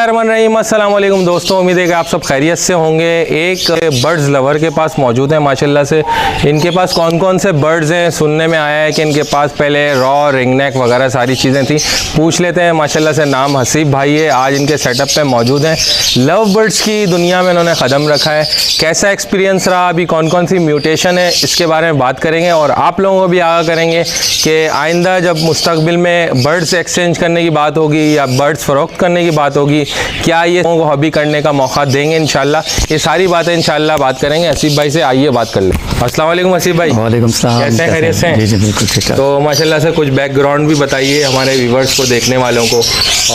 बिस्मिल्लाहिर्रहमानिर्रहीम। अस्सलाम वालेकुम दोस्तों, उम्मीद है कि आप सब खैरियत से होंगे। एक बर्ड्स लवर के पास मौजूद है माशाल्लाह से। इनके पास कौन कौन से बर्ड्स हैं, सुनने में आया है कि इनके पास पहले रॉ, रिंगनेक वगैरह सारी चीज़ें थी। पूछ लेते हैं माशाल्लाह से। नाम हसीब भाई है, आज इनके सेटअप पे मौजूद हैं। लव बर्ड्स की दुनिया में इन्होंने कदम रखा है। कैसा एक्सपीरियंस रहा, अभी कौन कौन सी म्यूटेशन है, इसके बारे में बात करेंगे और आप लोगों को भी आगाह करेंगे कि आइंदा जब मुस्तकबिल में बर्ड्स एक्सचेंज करने की बात होगी या बर्ड्स फ़रोख्त करने की बात होगी, क्या ये लोगों को हॉबी करने का मौका देंगे इंशाल्लाह। ये सारी बातें इंशाल्लाह बात करेंगे हसीब भाई से। आइए बात कर ले। अस्सलाम वालेकुम हसीब भाई। वालेकुम सलाम। कैसे हैं, खैरियत से हैं? जी जी बिल्कुल ठीक है। तो माशाल्लाह से कुछ बैकग्राउंड भी बताइए हमारे व्यूवर्स को, देखने वालों को।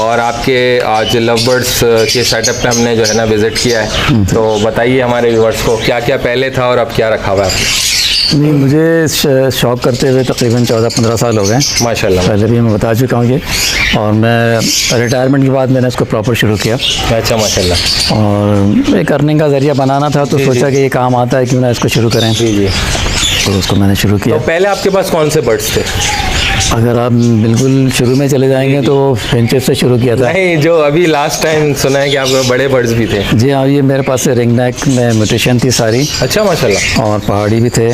और आपके आज लव बर्ड्स के सेटअप पे हमने जो है ना विज़िट किया है, तो बताइए हमारे व्यूवर्स को क्या क्या पहले था और अब क्या रखा हुआ है। नहीं, मुझे शौक़ करते हुए तकरीबन 14-15 साल हो गए माशाल्लाह। पहले भी मैं बता चुका हूँ ये, और मैं रिटायरमेंट के बाद मैंने इसको प्रॉपर शुरू किया। अच्छा माशाल्लाह। और एक अर्निंग का ज़रिया बनाना था, तो सोचा कि ये काम आता है, क्यों ना इसको शुरू करें। जी जी। तो उसको मैंने शुरू किया। तो पहले आपके पास कौन से बर्ड्स थे? अगर आप बिल्कुल शुरू में चले जाएंगे तो फिंचेस से शुरू किया था। नहीं, जो अभी लास्ट टाइम सुना है कि आपके बड़े बर्ड्स भी थे। जी हाँ, ये मेरे पास रिंगनेक में म्यूटेशन थी सारी। अच्छा माशाल्लाह। और पहाड़ी भी थे,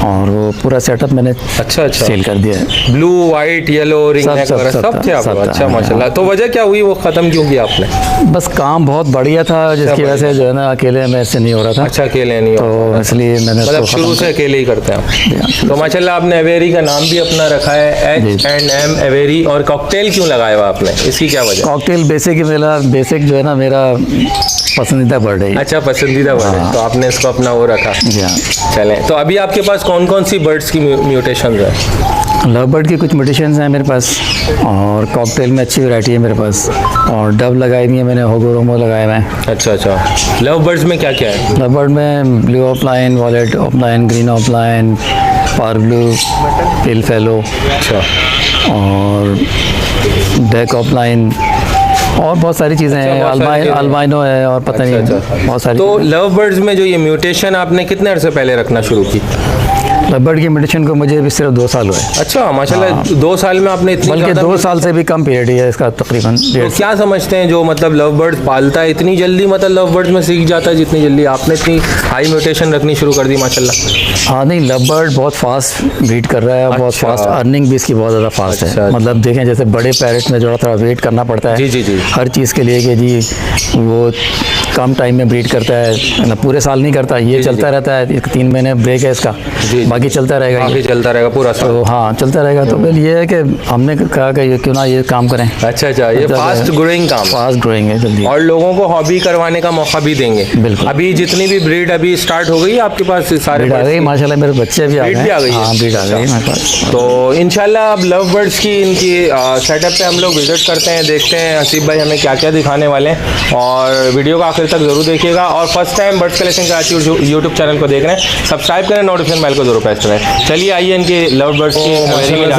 और वो पूरा सेटअप मैंने अच्छा सेल कर दिया है। ब्लू, वाइट, येलो, रिंगनेक वगैरह सब थे आपके पास? अच्छा माशाल्लाह। तो वजह क्या हुई, वो ख़त्म क्यों किया आपने? बस काम बहुत बढ़िया था, जिसकी वजह से जो है ना अकेले मेरे से नहीं हो रहा था। अच्छा, अकेले नहीं हो, तो इसलिए मैंने मतलब इसको शुरू से अकेले ही करते हैं आप। तो माशाल्लाह आपने एवेरी का नाम भी अपना रखा है, H&M एवेरी। और कॉकटेल क्यों लगाया हुआ आपने, इसकी क्या वजह? कॉकटेल बेसिक जो है ना मेरा पसंदीदा बर्ड है। अच्छा, पसंदीदा बर्ड है, तो आपने इसको अपना वो रखा। जी हाँ। चलें, तो अभी आपके पास कौन कौन सी बर्ड्स की म्यूटेशन है? लव बर्ड की कुछ म्यूटेशंस हैं मेरे पास, और कॉकटेल में अच्छी वैरायटी है मेरे पास, और डब लगाई हुई है मैंने, होगोरोमो लगाए हुए हैं। अच्छा अच्छा। लव बर्ड्स में क्या क्या है? लव बर्ड में blue opaline, violet opaline, green opaline, par blue, pale fallow, अच्छा, और डेक ऑफलाइन, और बहुत सारी चीज़ें हैं। अल्बाइनो है, और पता नहीं बहुत सारी। तो लव बर्ड्स में जो ये म्यूटेशन आपने कितने अर्से पहले रखना शुरू की? लव बर्ड की म्यूटेशन को मुझे भी सिर्फ 2 साल हुए। अच्छा माशाल्लाह। 2 साल में आपने इतनी, बल्कि 2 साल से भी कम पीरियड है इसका तकरीबन। तो क्या समझते हैं जो मतलब लव बर्ड्स पालता है इतनी जल्दी, मतलब लव बर्ड्स में सीख जाता है जितनी जल्दी आपने इतनी हाई म्यूटेशन रखनी शुरू कर दी माशाल्लाह? हाँ, नहीं, लव बर्ड बहुत फास्ट ब्रीड कर रहा है, बहुत अच्छा। फास्ट अर्निंग भी इसकी बहुत ज़्यादा फास्ट है। मतलब देखें, जैसे बड़े पैरेट में जो थोड़ा वेट करना पड़ता है। जी जी जी। हर चीज़ के लिए कि जी वो कम टाइम में ब्रीड करता है ना, पूरे साल नहीं करता, ये चलता रहता है। 3 महीने ब्रेक है इसका, बाकी चलता रहेगा, चलता रहेगा पूरा साल। तो हाँ चलता रहेगा। तो फिर ये है कि हमने कहा कि ये क्यों ना ये काम करें। अच्छा अच्छा, ये फास्ट ग्रोइंग काम, फास्ट ग्रोइंग है जल्दी, और लोगों को हॉबी करवाने का मौका भी देंगे। बिल्कुल। अभी जितनी भी ब्रीड अभी स्टार्ट हो गई है आपके पास, सारे ब्रीड आ गई माशाल्लाह, मेरे बच्चे भी आ गए। हाँ, ब्रीड आ गई मेरे पास। तो इंशाल्लाह अब लव बर्ड्स की इनकी सेटअप पे हम लोग विजिट करते हैं, देखते हैं हसीब भाई हमें क्या क्या दिखाने वाले हैं। और वीडियो को आखिर तक जरूर देखिएगा। और फर्स्ट टाइम बर्ड्स कलेक्शन का यूट्यूब चैनल को देख रहे हैं, सब्सक्राइब करें, नोटिफिकेशन बेल को जरूर प्रेस करें। चलिए आइए इनके लव बर्ड्स की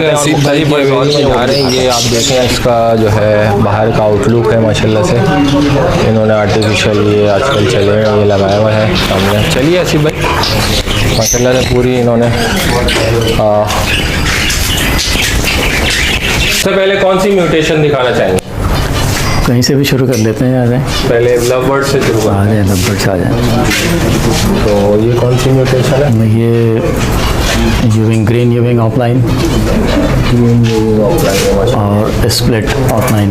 हसीब भाई बता रहे हैं। ये आप देखें, इसका जो है बाहर का आउटलुक है माशाल्लाह से। इन्होंने आर्टिफिशियल ये आजकल चले हैं, ये लगाया हुआ है सामने। चलिए हसीब भाई, माशाल्लाह से पूरी इन्होंने सबसे पहले कौन सी म्यूटेशन दिखाना चाहेंगे? कहीं से भी शुरू कर लेते हैं। आ जाए, पहले लव बर्ड से शुरू आ जाए, लव बर्ड से आ जाए। तो ये कौन सी म्यूटेशन है? ये यूविंग, ग्रीन यूविंग ऑफलाइन, और स्प्लिट ऑफलाइन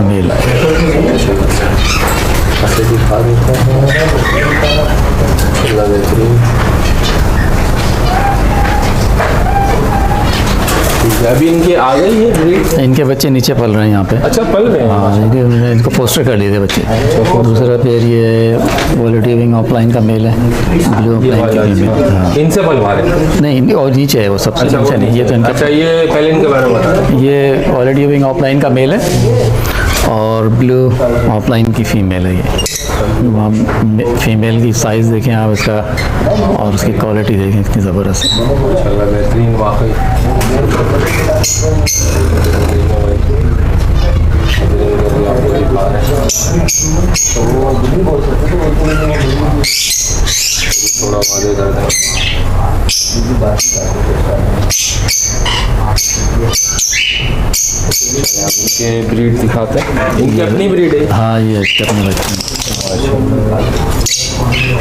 मेल। दिखा देते हैं। अभी इनके आ गई है ब्रीड? इनके बच्चे नीचे पल रहे हैं यहाँ पे। अच्छा, पल रहे हैं? हाँ, इनको पोस्टर कर लिए थे बच्चे। दूसरा पेयर ये वॉलेट यूविंग ऑफलाइन का मेल है, ब्लू ऑफलाइन की फीमेल। हाँ, इनसे पलवा रहे? नहीं, और नीचे है वो सबसे। अच्छा, नीचे नहीं, ये तो इनका। अच्छा, ये पहले इनके बारे में बता। ये वॉलेट यूविंग ऑफलाइन का मेल है, और ब्लू ऑफलाइन की फीमेल है। ये वहाँ फीमेल की साइज़ देखें आप इसका, और उसकी क्वालिटी देखें कितनी ज़बरदस्त है। माशाल्लाह बेहतरीन वाकई। थोड़ा वादे कर दें। इनके ब्रीड दिखाते हैं, इनकी अपनी ब्रीड है। हाँ ये इसके अपने बच्चे हैं।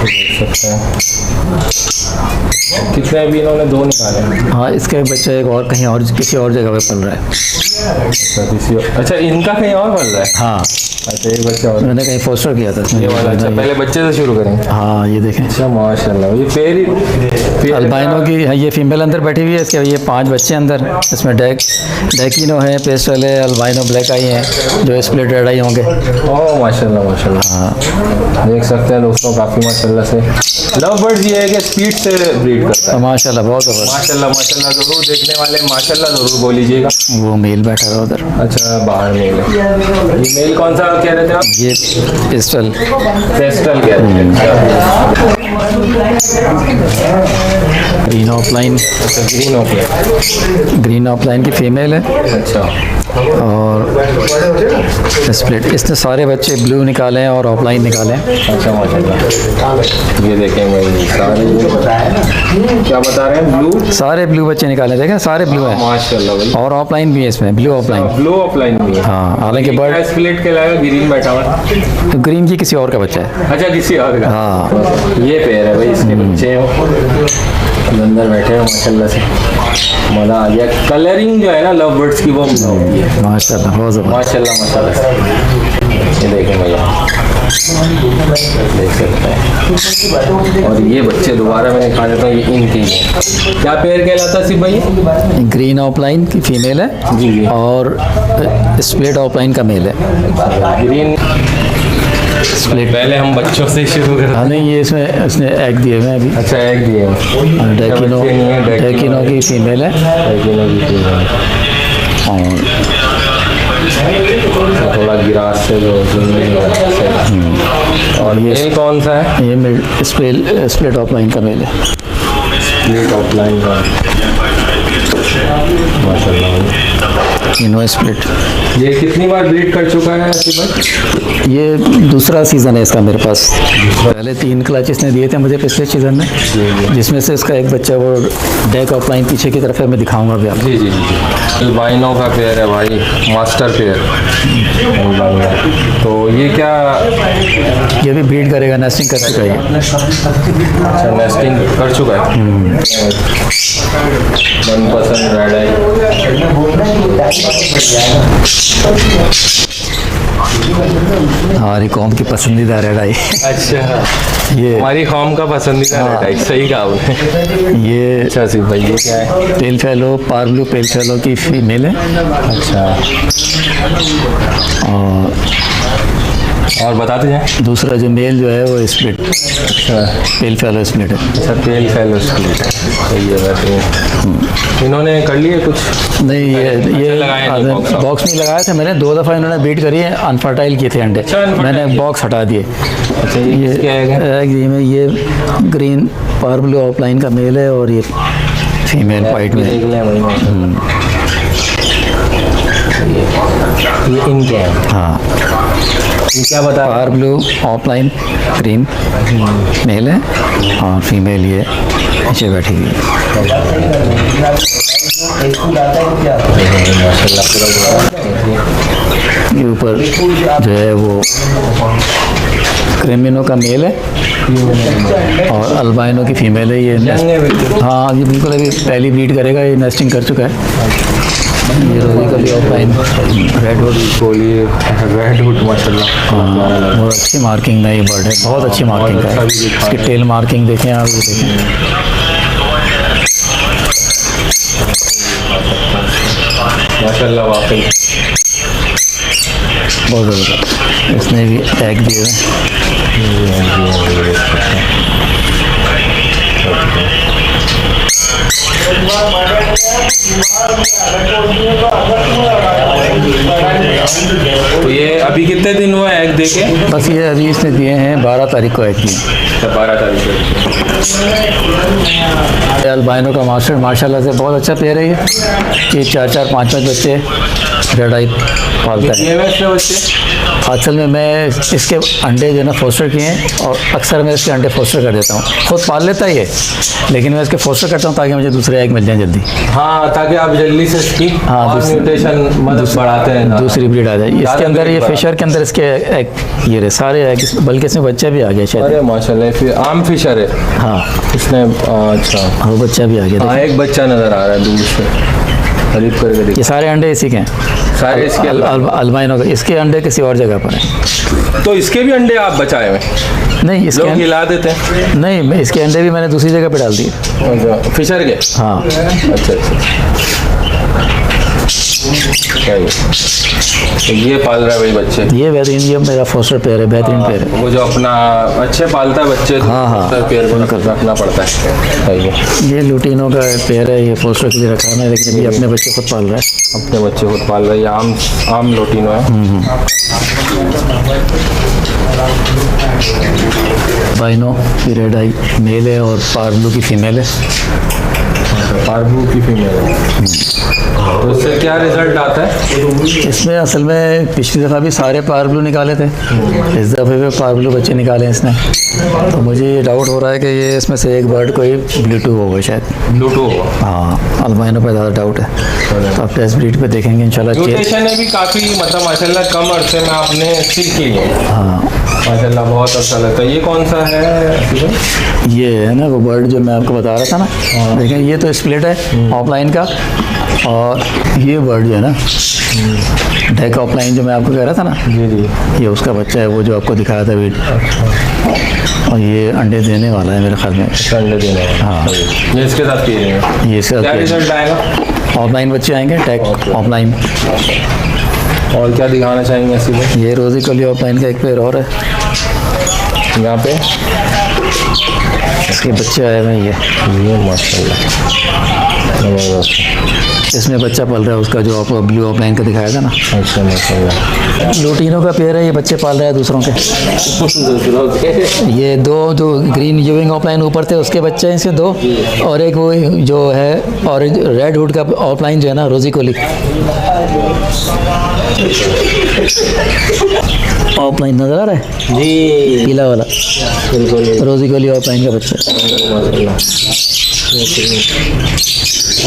देख सकते हैं कितने अभी इन्होंने 2 निकाले हैं। हाँ इसके बच्चे एक और कहीं और किसी और जगह पे पल रहा है। अच्छा इनका कहीं और बन रहा है। हाँ अच्छा एक बच्चा और मैंने कहीं पोस्टर किया था इसमें। ये वाला। अच्छा पहले बच्चे से शुरू करेंगे। हाँ ये देखें, अच्छा माशाल्लाह, ये पेर अल्बाइनो की ये फीमेल अंदर बैठी हुई है। इसके ये 5 बच्चे अंदर, इसमें डेकिनो है, पेस्टल है, अल्बाइनो ब्लैक आई है, जो स्प्लिट रेड आई होंगे। ओह माशाल्लाह माशाल्लाह। हाँ देख सकते हैं दोस्तों काफ़ी माशाल्लाह से। लव बर्ड्स ये है कि स्पीड से ब्रीड करता है। माशाल्लाह बहुत ज़बरदस्त। माशाल्लाह माशाल्लाह ज़रूर देखने वाले माशाल्लाह ज़रूर बोलीजिएगा। वो मेल बैठा रहा उधर। अच्छा बाहर मेल है। ये मेल कौन सा कह रहे थे आप? ये पिस्टल पेस्टल कह रहे थे। ग्रीन ऑफलाइन, अच्छा ग्रीन हो गया। ग्रीन ऑफलाइन की फीमेल है। अच्छा और स्प्लिट, इसने सारे बच्चे ब्लू निकाले हैं और ऑफलाइन निकाले हैं। अच्छा माशाल्लाह। ये देखें भाई सारे क्या बता रहे हैं, ब्लू सारे ब्लू बच्चे निकाले हैं, देखें सारे ब्लू हैं। माशाल्लाह भाई। और ऑफलाइन भी है इसमें, ब्लू ऑफलाइन। ब्लू ऑफलाइन भी है। हाँ हालांकि बर्ड स्प्लिट के अलावा ग्रीन बैठा हुआ है। ग्रीन की किसी और का बच्चा है। अच्छा किसी और का। हाँ ये पेड़ है भाई, इसके बच्चे अंदर बैठे हैं माशाल्लाह से। मज़ा आ गया। कलरिंग जो है ना लव बर्ड्स की वो मज़ा होती है माशाल्लाह बहुत ज़बरदस्त। माशाल्लाह माशाल्लाह से। ये देखें भैया देख सकते हैं। और ये बच्चे दोबारा मैं दिखा देता हूँ, ये इनके ही हैं। क्या पेड़ कहलाता है सिर्फ भाई? ग्रीन ऑफलाइन की फीमेल है जी जी। और स्प्लिट ऑफलाइन का मेल है। ग्रीन स्प्लिट पहले हम बच्चों से ही शुरू करते हैं। हाँ नहीं ये इसमें इसने एग दिए हुए हैं अभी। अच्छा एक दिए हैं। डेकिनो, बच्चे नहीं हैं, डेकिनो की फीमेल है। डेकिनो की फीमेल। और थोड़ा गिरास से जो और ये कौन सा है? ये स्प्लिट ऑफलाइन का मेल है। स्प्लिट ऑफलाइन का माशाल्लाह। इनो स्प्लिट। ये कितनी बार ब्रीड कर चुका है भाई? ये दूसरा सीज़न है इसका मेरे पास। पहले 3 क्लच इसने दिए थे मुझे पिछले सीज़न में, जिसमें से इसका एक बच्चा वो डेक ऑफलाइन पीछे की तरफ है, मैं दिखाऊंगा अभी आपको। जी जी जी। अल्बाइनो का पेयर है भाई, मास्टर पेयर। तो ये क्या ये भी ब्रीड करेगा, नेस्टिंग कर चुका है। अच्छा नेस्टिंग कर चुका है। मनपसंद रेड आई। हमारी कौम की पसंदीदा रेड आई। अच्छा ये हमारी कौम का पसंदीदा रेड आई, सही कहा आपने। ये अच्छा सिर्फ भाई ये क्या है? पेल फेलो, पार ब्लू पेल फेलो की फीमेल है। अच्छा और बताते जाएं। दूसरा जो मेल जो है वो स्प्लिट, अच्छा पेल फेलो स्प्लिट है। अच्छा तेल फैलो स्प्लिट सही है वैसे। इन्होंने कर लिए कुछ? नहीं ये लगाया नहीं box। बॉक्स में लगाया था मैंने, 2 दफ़ा इन्होंने बीट करी है, अनफर्टाइल किए थे अंडे। अच्छा, unfertile मैंने बॉक्स हटा दिए। अच्छा ये क्या है? ये ग्रीन पार ब्लू ऑफलाइन का मेल है और ये फीमेल वाइट में। देख लें वही ये इनके हैं। हाँ ये क्या बता रहा पार ब्लू ऑफलाइन ग्रीन मेल है और फीमेल ये नीचे बैठी हुई है। ये ऊपर जो है वो क्रेमिनो का मेल है और अल्बाइनो की फीमेल है। ये हाँ ये बिल्कुल अभी पहली ब्रीड करेगा, ये नेस्टिंग कर चुका है। ये रोजी का भी ऑफलाइन रेड वुड गोली रेड वुड माशाल्लाह। बहुत अच्छी मार्किंग में ये बर्ड है, बहुत अच्छी मार्किंग का है। इसकी टेल मार्किंग देखें आप, ये देखें माशाल्लाह वाकई बहुत ज़बरदस्त। इसने भी टैग दिए हुए तो ये अभी कितने दिन हुआ एग देके? बस ये अभी इसने दिए हैं 12 तारीख को एग दिए। 12 तारीख को। अल्बाइनो का माशाल्लाह से बहुत अच्छा पेयर है ये 4-4, 5-5 बच्चे रेड आई पालता है। ये बच्चे असल में मैं इसके अंडे जो है ना फोस्टर किए हैं और अक्सर मैं इसके अंडे फोस्टर कर देता हूँ। खुद पाल लेता है ये, लेकिन मैं इसके फोस्टर करता हूँ ताकि मुझे दूसरे एग मिल जाए जल्दी। हाँ, ताकि आप जल्दी से इसकी हाँ, और म्यूटेशन मतलब बढ़ाते हैं, दूसरी ब्रीड आ जाए इसके अंदर। ये फिशर के अंदर इसके एग ये रहे सारे एग, बल्कि इसमें बच्चा भी आ गया शायद। अरे माशाल्लाह, फिर आम फिशर है। हाँ, इसने अच्छा, वो बच्चा भी आ गया। हाँ, एक बच्चा नज़र आ रहा है दूर से, करीब करके देखिए। ये सारे अंडे इसी के हैं, सारे इसके अल्बाइनो के। इसके अंडे किसी और जगह पर है। तो इसके भी अंडे आप बचाए हुए? नहीं, इसके लोग हिला देते हैं। नहीं, मैं इसके अंडे भी मैंने दूसरी जगह पे डाल दिए। अच्छा, फिशर के? हाँ। अच्छा अच्छा, तो ये पाल रहा है भाई बच्चे? ये बेहतरीन, ये मेरा फोस्टर पेयर है, बेहतरीन पेयर है। वो जो अपना अच्छे पालता है बच्चे, तो हाँ, हाँ, पेयर को रखना पड़ता है। सही है। ये लुटीनो का पेयर है, ये फोस्टर के लिए रखा है, लेकिन अभी अपने बच्चे खुद पाल रहा है। अपने बच्चे खुद पाल रहा है। आम लोटिनो है। बाइनो की रेड आई मेल है और पार्ब्लू की फीमेल है। पार्ब्लू की फीमेल है। तो इससे क्या रिजल्ट आता है? इसमें असल में पिछली दफ़ा भी सारे पार्ब्लू निकाले थे, इस दफ़े भी पार्ब्लू बच्चे निकाले इसने। तो मुझे ये डाउट हो रहा है कि ये इसमें से एक बर्ड कोई ब्लूटू होगा शायद। ब्लूटू होगा? हाँ, अल्बाइनो पे ज़्यादा डाउट है। तो अब टेस्ट ब्रीड पे देखेंगे इंशाल्लाह। म्यूटेशन है भी काफ़ी, मतलब माशाल्लाह कम अरसे में आपने सीख ली है। हाँ, माशाल्लाह बहुत अच्छा लगता है। ये कौन सा है? ये है ना वो बर्ड जो मैं आपको बता रहा था ना। देखें, ये तो स्प्लिट है ऑफलाइन का, और ये बर्ड जो है ना डेक ऑफलाइन जो मैं आपको कह रहा था ना, जी जी, ये उसका बच्चा है, वो जो आपको दिखाया था वीडियो। और ये अंडे देने वाला है मेरे ख्याल में। अंडे देने वाला। हाँ, ये इसके साथ पी रहे हैं। ये इसका क्या रिजल्ट आएगा? ऑफलाइन बच्चे आएंगे, टैग ऑफलाइन। और क्या दिखाना चाहेंगे ऐसी में? ये रोजी कली ऑफलाइन का एक पेयर और है यहाँ पे, इसके बच्चे आए हुए हैं। ये माशाल्लाह जबरदस्त। इसमें बच्चा पल रहा है उसका, जो आपको ब्लू ऑफलाइन का दिखाया था ना। अच्छा माशाल्लाह। लुटीनो का पेयर है, ये बच्चे पाल रहा है दूसरों के। दूसरों के? ये दो जो ग्रीन यूविंग ऑफलाइन ऊपर थे उसके बच्चे हैं इसके दो, और एक वो जो है ऑरेंज रेड हुड का ऑफलाइन जो है ना, रोजी कोली ऑफलाइन नजर आ रहा है जी, पीला वाला, बिल्कुल। रोजी कोली ऑफलाइन का बच्चा।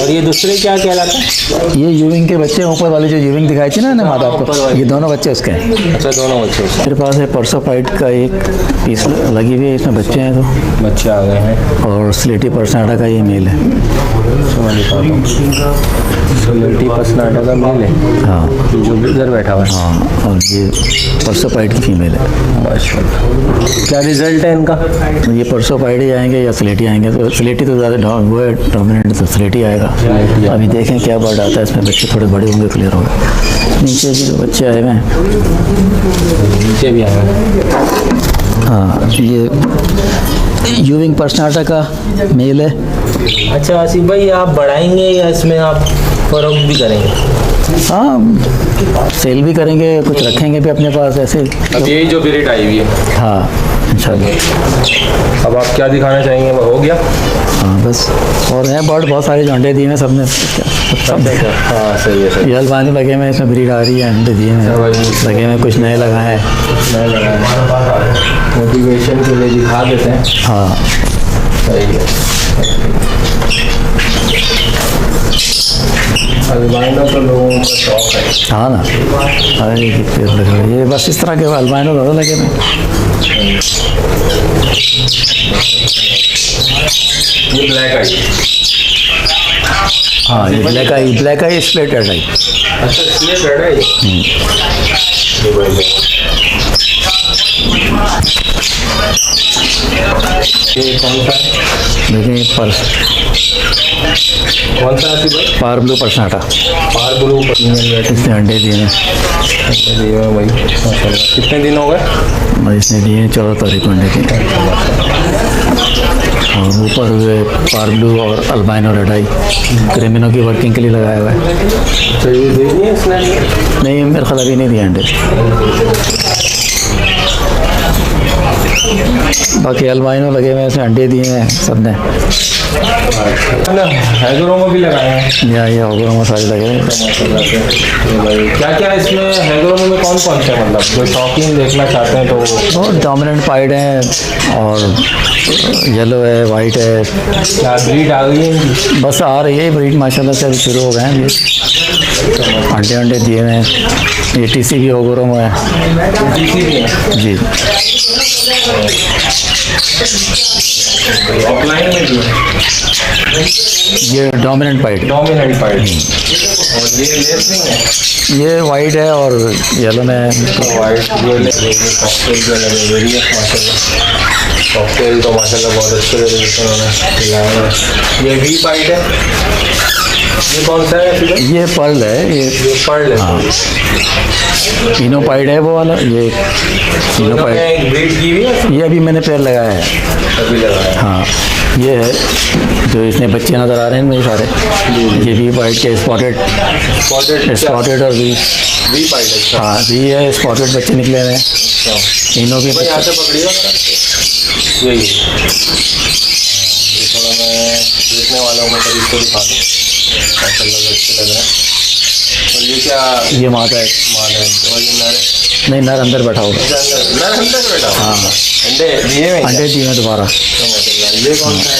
और ये दूसरे क्या कहलाता है? ये यूविंग के बच्चे, ऊपर वाले जो यूविंग दिखाई थी ना माता आपको, ये दोनों बच्चे उसके हैं। अच्छा, दोनों बच्चे? मेरे पास है परसोफाइट का एक पीस लगी हुई है, इसमें बच्चे हैं तो। बच्चे आ गए हैं। और स्लेटी पर्सनाटा का ये मेल है। स्लेटी पर्सनाटा का मेल है। हाँ, जो इधर बैठा हुआ है। हाँ, और ये परसोफाइट की फीमेल है। माशाल्लाह। क्या रिजल्ट है इनका? तो ये परसोफाइट ही आएंगे या स्लेटी आएंगे? तो स्लेटी तो ज़्यादा वो है डोमिनेंट, तो स्लेटी आएगा। अभी देखें क्या बर्ड आता है इसमें। बच्चे थोड़े बड़े होंगे, क्लियर होगा। नीचे भी तो बच्चे आए हुए हैं। नीचे भी आए हैं। हाँ, ये यूविंग पर्सनाटा का मेल है। अच्छा आसिफ भाई, आप बढ़ाएंगे या इसमें आप फरोख्त भी करेंगे? हाँ, सेल भी करेंगे, कुछ रखेंगे भी अपने पास ऐसे। अब यही जो ब्रीड आई हुई है। हाँ, इंशाल्लाह। अब आप क्या दिखाना चाहेंगे? वो हो गया? हाँ, बस। और हैं बर्ड बहुत सारे जो अंडे दिए हैं सबने। हाँ, सही है, सही ये अल्बानी लगे हुए हैं, इसमें ब्रीड आ रही है, अंडे दिए हैं लगे हुए हैं, कुछ नए लगाए हैं। मोटिवेशन के लिए दिखा देते हैं। हाँ, सही है। अल्बाइनो तो लोगों का शौक है। हाँ ना, अरे ये पेड़ लगे हुए हैं। ये बस इस तरह के अल्बाइनो ज़्यादा लगे हुए हैं। ये ब्लैक आई। हाँ, ये ब्लैक आई स्प्लिटेड आई। अच्छा, इसलिए रेड है ये भाई। ये कौन सा है? देखिए कौन सा है भाई? पार्ब्लू पर्सनाटा, पार्ब्लू इसने अंडे दिए हैं। दिए भाई माशाल्लाह। कितने दिन हो गए? और इसने दिए 14 तारीख को अंडे दिए। और ऊपर हुए पार्ब्लू और अल्बाइनो रेडाई क्रिमिनो की वर्किंग के लिए लगाया हुआ है। तो ये दे दिए इसने? नहीं, मेरे ख्याल अभी नहीं दिए अंडे। बाकी अल्बाइनो लगे हुए हैं, इसमें अंडे दिए हैं सब ने। हैगरों में भी लगाए हैं, ये होगरों में सारे लगे हुए हैं। क्या क्या इसमें हैगरों में कौन कौन से, मतलब जो शौकीन देखना चाहते हैं तो? और डोमिनेंट पाइड हैं और येलो है, वाइट है। क्या ब्रीड आ गई है इनकी? बस आ रही है ब्रीड माशाल्लाह से, अभी शुरू हो गए हैं ये। अंडे दिए हुए हैं। ये टीसी भी होगरों में है डीसी भी है जी। ऑफलाइन में भी है, ये डोमिनेंट पाइड, डोमिनेंट पाइड। और ये लेसनिंग है, ये वाइट है और येलो में है। वाइट। ये कॉकटेल जो लगे वेरी है माशाल्लाह, कॉकटेल तो माशाल्लाह बहुत अच्छे तरीके से उन्होंने खिलाया है। ये वी पाइड है, ये कौन सा है फिर? ये पर्ल है, ये पर्ल है। हाँ। इनोपाइड है वो वाला, ये इनोपाइड। एक ब्रीड की हुई है, ये अभी मैंने पैर लगाया है। अभी लगाया। हाँ, ये है जो इसमें बच्चे नज़र आ रहे हैं मेरे सारे, ये वी वाइट के स्पॉटेड और वी पाइड है। हाँ वी है, स्पॉटेड बच्चे निकले हुए हैं। इनो के भाई यहाँ से पकड़िएगा यही। ये थोड़ा मैं देखने वाला हूँ, मतलब इसको दिखा दूँ, माशाल्लाह से अच्छे लग रहे हैं। और ये क्या? ये मादा है। माल है और ये नर है? नहीं, नर अंदर बैठा होगा। नर अंदर बैठा? हाँ, अंडे दिए में? अंडे दिए हैं दोबारा। ये कौन सा है?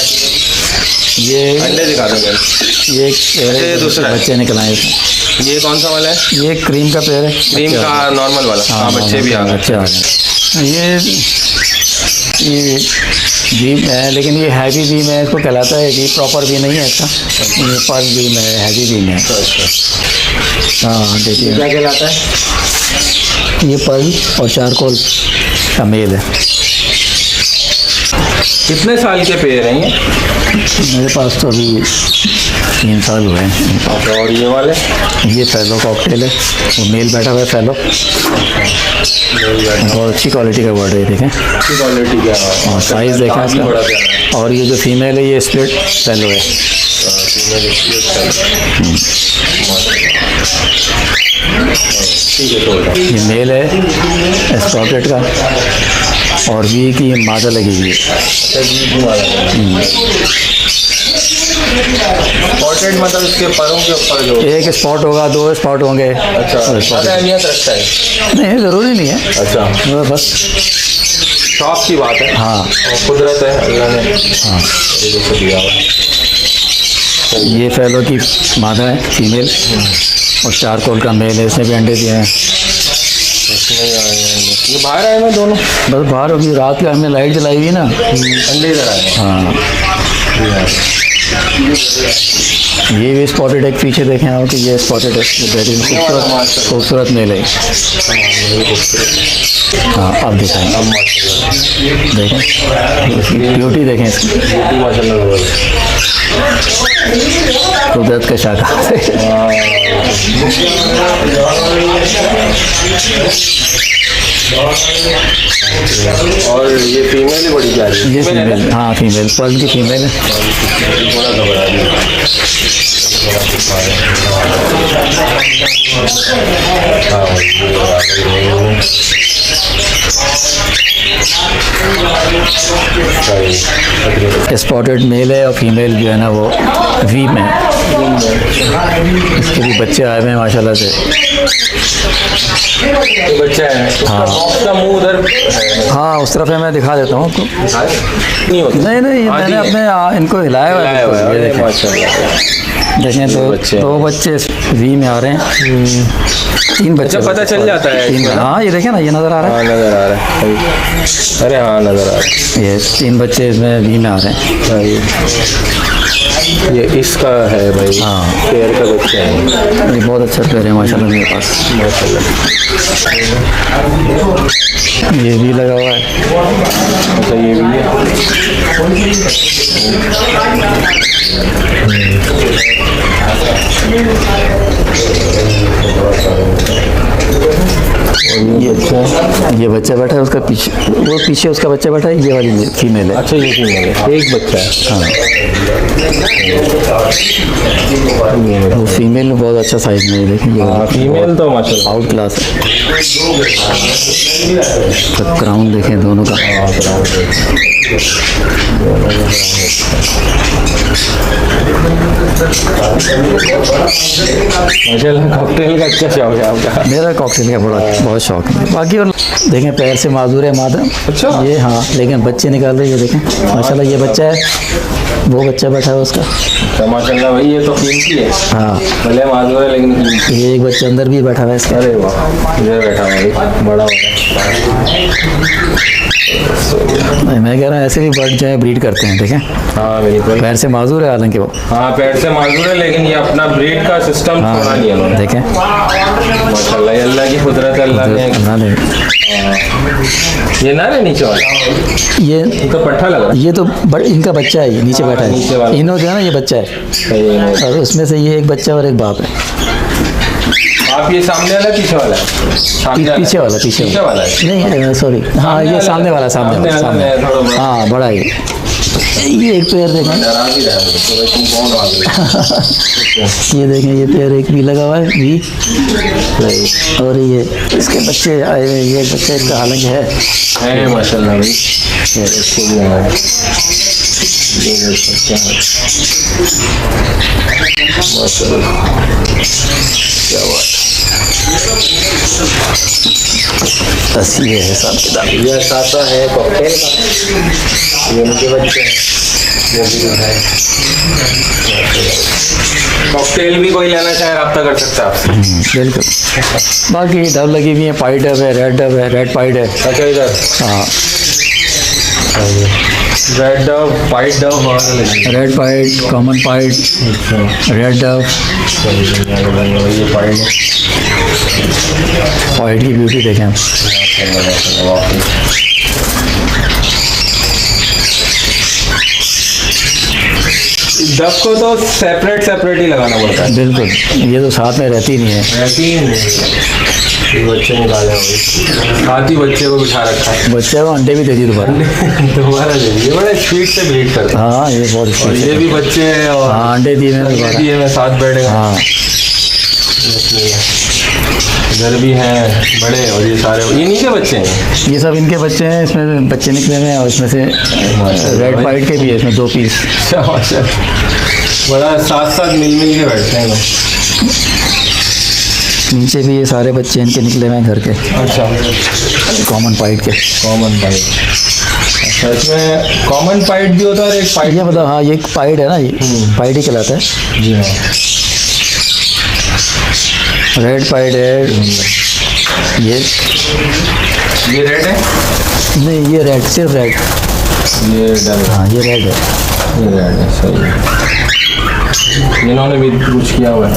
ये अंडे दिखा दो मेरे। ये दूसरा है। बच्चे निकल आए इसमें। ये कौन सा वाला है? ये क्रीम का पेड़ है। क्रीम का नॉर्मल वाला? हाँ, बच्चे भी आ गए। बच्चे आ गए। ये बीम है, लेकिन ये हैवी बीम है, इसको कहलाता है। ये प्रॉपर भी नहीं है इसका, ये पर्ल बीम है, हैवी बीम है। हाँ देखिए, क्या कहलाता है? ये पर्ल और चारकोल का मेल है। कितने साल के पेड़ हैं ये? मेरे पास तो अभी 3 साल हुए हैं। और ये वाले? ये फैलो कॉकटेल है, वो मेल बैठा हुआ है फैलो। बहुत अच्छी क्वालिटी का बर्ड है, देखें। अच्छी क्वालिटी का है। और साइज़ देखें बड़ा इसका। प्यारा है। और ये जो फीमेल है, ये स्प्लिट फैलो है। ठीक है, तो ये मेल है स्पॉटेड का, और वी की मादा लगी हुई है। स्पॉटेड मतलब इसके परों के ऊपर जो? एक स्पॉट होगा, 2 स्पॉट होंगे। अच्छा, ज़्यादा अहमियत रखता है? नहीं, ज़रूरी नहीं है। अच्छा, वो बस शौक की बात है। हाँ और कुदरत है, अल्लाह ने हाँ। जैसे दिया हुआ। ये फैलो की मादा है फीमेल, और चारकोल का मेल है, इसने भी अंडे दिए हैं। इसमें आए हैं। ये बाहर आए हैं दोनों? बस बाहर होगी, रात का हमने लाइट जलाई हुई ना। अंडे इधर आए हैं। हाँ, ये भी स्पॉटेड है। पीछे देखें आप कि ये स्पॉटेड है, ये बेहतरीन खूबसूरत मेल है। हाँ, आप दिखाएँ, देखें इसकी ब्यूटी, देखें इसकी कुदरत का शाखा। और ये फीमेल ही बड़ी प्यारी है। ये फीमेल, हाँ फीमेल, पर्ल की फीमेल है। थोड़ा घबरा दी। स्पॉटेड मेल है, और फीमेल जो है ना वो वी में है। इसके भी बच्चे आए हुए हैं माशाल्लाह से। ये बच्चा है। हाँ। उसका मुंह उधर है। हाँ, उस तरफ है, मैं दिखा देता हूँ आपको। नहीं होता। नहीं नहीं, हाँ, मैंने ठीक है। अपने इनको हिलाया हुआ है लाया हुआ है। बिल्कुल। ये अरे देखें, माशाल्लाह। देखें दो बच्चे वी में आ रहे हैं। 3 बच्चे। अच्छा, पता चल जाता है 3। इसमें ना? हाँ, ये देखें ना, ये नज़र आ रहा हाँ, नज़र आ रहा है। अरे हाँ, नज़र आ रहा है। ये 3 बच्चे इसमें वी में आ रहे हैं। है। ये इसका है भाई। हाँ। पेड़ का बच्चा है। ये बहुत अच्छा पेड़ है माशाल्लाह मेरे पास। ये भी लगा हुआ है। अच्छा, ये भी है। ये बच्चा बैठा है उसका पीछे, वो पीछे उसका बच्चा बैठा है, ये वाली फीमेल है। अच्छा ये फीमेल है, एक बच्चा है। हाँ, वो फीमेल में बहुत अच्छा साइज में है, देखिए ये हाँ फीमेल तो माशाल्लाह आउट क्लास है। तो क्राउन देखें दोनों का। माशाल्लाह। कॉकटेल का अच्छा शौक है आपका। मेरा कॉकटेल का बड़ा बहुत शौक है। बाकी और देखें पैर से माजूर है मादा। अच्छा। ये हाँ, लेकिन बच्चे निकाल रही है, देखें माशाल्लाह। ये बच्चा है, वो बच्चा बैठा है उसका। अच्छा माशाल्लाह भाई, ये तो कीमती है। हाँ, भले माजूर है लेकिन कीमती। ये एक बच्चा अंदर भी बैठा हुआ है इसका। अरे वाह, इधर बैठा हुआ है, बड़ा हो गया। मैं कह रहा हूँ ऐसे भी बर्ड जो है ब्रीड करते हैं, देखें हाँ बिल्कुल। पैर से माजूर है हालांकि वो। हाँ पैर से माजूर है लेकिन ये अपना ब्रीड का सिस्टम छोड़ा नहीं है उन्होंने। देखें माशाल्लाह, ये अल्लाह की कुदरत है, अल्लाह ने। अल्लाह ने। ये ना रे नीचे वाला, ये इनका पट्ठा लगा ये तो इनका बच्चा है, ये नीचे बैठा नीचे है। वाला। इन्हों जो है ना, ये बच्चा है, सही है। और उसमें से ये एक बच्चा और एक बाप है। आप ये सामने वाला पीछे वाला है? पीछे वाला, पीछे वाला है। नहीं सॉरी, हाँ ये सामने वाला, सामने वाला, सामने वाला, थोड़ा बड़ा। हाँ बड़ा है ये एक पैर देखें, डरा भी रहा है तो भाई तुम कौन आ गए? ये देखें ये पैर एक भी लगा हुआ है भी, और ये इसके बच्चे आए हुए हैं। ये एक बच्चा इसका हालांकि है माशाल्लाह भाई। ये इसको भी है। ये देख सकते हैं। माशाल्लाह, क्या बात बस ये है हिसाब किताब। है। ये सासा है कॉकटेल का, ये उनके बच्चे हैं, ये भी है। कॉकटेल भी कोई लेना चाहे रब्ता कर सकता है आपसे। बिल्कुल। बाकी डब लगी हुई है, पाइट डब है, रेड पाइट है। अच्छा इधर हाँ, रेड डव, वाइट डव वगैरह लगी। रेड पाइट, कॉमन पाइट, रेड डब। ये पाइट है। पाइट की ब्यूटी देखें आप। डब को तो सेपरेट ही लगाना पड़ता है। बिल्कुल, ये तो साथ में रहती नहीं है। रहती ही नहीं है। ये बच्चे निकाले हुए, साथ ही बच्चे को बिठा रखा है। बच्चे को अंडे भी दे दी दोबारा। दोबारा दे दिए, बड़े स्पीड से ब्रीड करते हैं। हाँ, ये बहुत और स्पीड ये है। भी बच्चे हैं और हाँ, अंडे दिए मैंने दोबारा। दिए में साथ बैठे। हाँ, इधर भी हैं बड़े, और ये सारे इन्हीं के बच्चे हैं। ये सब इनके बच्चे हैं। इसमें बच्चे निकले हुए हैं, और इसमें से रेड पाइट के भी है, इसमें 2 पीस। बड़ा साथ मिल के बैठते हैं लोग। नीचे भी ये सारे बच्चे इनके निकले हुए हैं घर के, अच्छा, कॉमन पाइट के। कॉमन पाइट। अच्छा, इसमें कॉमन पाइट भी होता है और एक पाइट। ये मतलब हाँ, ये एक पाइट है ना, ये पाइट ही कहलाता है। जी हाँ। रेड पाइट है ये रेड है, नहीं, ये रेड, सिर्फ रेड। ये डल। हाँ, ये रेड है। ये रेड है, सही है। इन्होंने भी कुछ किया हुआ है।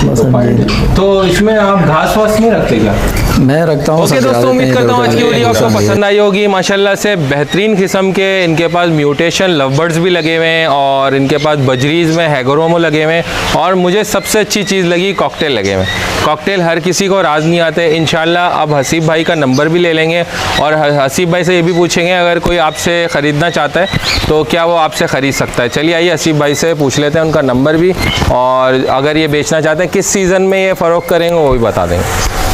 तो इसमें आप घास वास नहीं रखते क्या? मैं रखता हूँ। ओके दोस्तों, उम्मीद करता हूँ आज की वीडियो आपको पसंद आई होगी। माशाल्लाह से बेहतरीन किस्म के इनके पास म्यूटेशन लवबर्ड्स भी लगे हुए हैं, और इनके पास बजरीज में हैगरोमो लगे हुए हैं, और मुझे सबसे अच्छी चीज़ लगी कॉकटेल लगे हुए हैं। कॉकटेल हर किसी को राज नहीं आते। इंशाल्लाह अब हसीब भाई का नंबर भी ले लेंगे, और हसीब भाई से ये भी पूछेंगे अगर कोई आपसे ख़रीदना चाहता है तो क्या वो आपसे ख़रीद सकता है। चलिए आइए हसीब भाई से पूछ लेते हैं उनका नंबर भी, और अगर ये बेचना चाहते हैं किस सीज़न में ये फ़रोख्त करेंगे वो भी बता देंगे।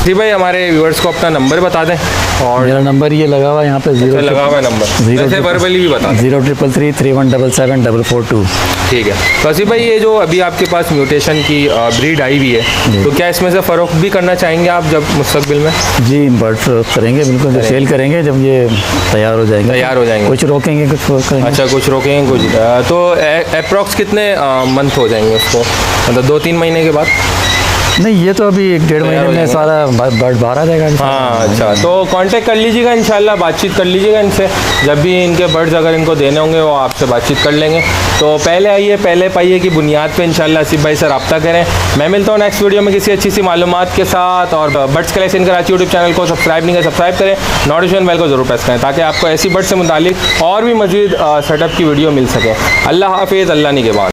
जी भाई, हमारे व्यूअर्स को अपना नंबर बता दें। और मेरा नंबर ये लगा हुआ है यहाँ पे, 0 लगा हुआ है नंबर, वैसे वर्बली भी बता दें। 033331777742। ठीक है। तो हसीब भाई, ये जो अभी आपके पास म्यूटेशन की ब्रीड आई हुई है, तो क्या इसमें से फ़रोख्त भी करना चाहेंगे आप जब मुस्तकबिल में? जी, बर्ड करेंगे बिल्कुल, जब सेल करेंगे, जब ये तैयार हो जाएंगे। कुछ रोकेंगे, कुछ करेंगे। अच्छा, कुछ रोकेंगे कुछ। तो अप्रॉक्स कितने मंथ हो जाएंगे उसको, मतलब 2-3 महीने के बाद? नहीं, ये तो अभी 1-1.5 महीने में सारा बर्ड बाहर आ जाएगा। हाँ, अच्छा, तो कांटेक्ट कर लीजिएगा, इंशाल्लाह बातचीत कर लीजिएगा इनसे। जब भी इनके बर्ड्स अगर इनको देने होंगे वो आपसे बातचीत कर लेंगे। तो पहले आइए, पहले पाइए की बुनियाद पे इंशाल्लाह हसीब भाई से रब्ता करें। मैं मिलता हूँ नेक्स्ट वीडियो में किसी अच्छी सी मालूमात के साथ। और birds collection Karachi YouTube channel को सब्सक्राइब नहीं करें, सब्सक्राइब करें, नोटिफिकेशन बेल को जरूर प्रेस करें, ताकि आपको ऐसी बर्ड से मुतालिक और भी मज़ीद सेटअप की वीडियो मिल सके। अल्लाह हाफिज़, अल्लाह निगहबान।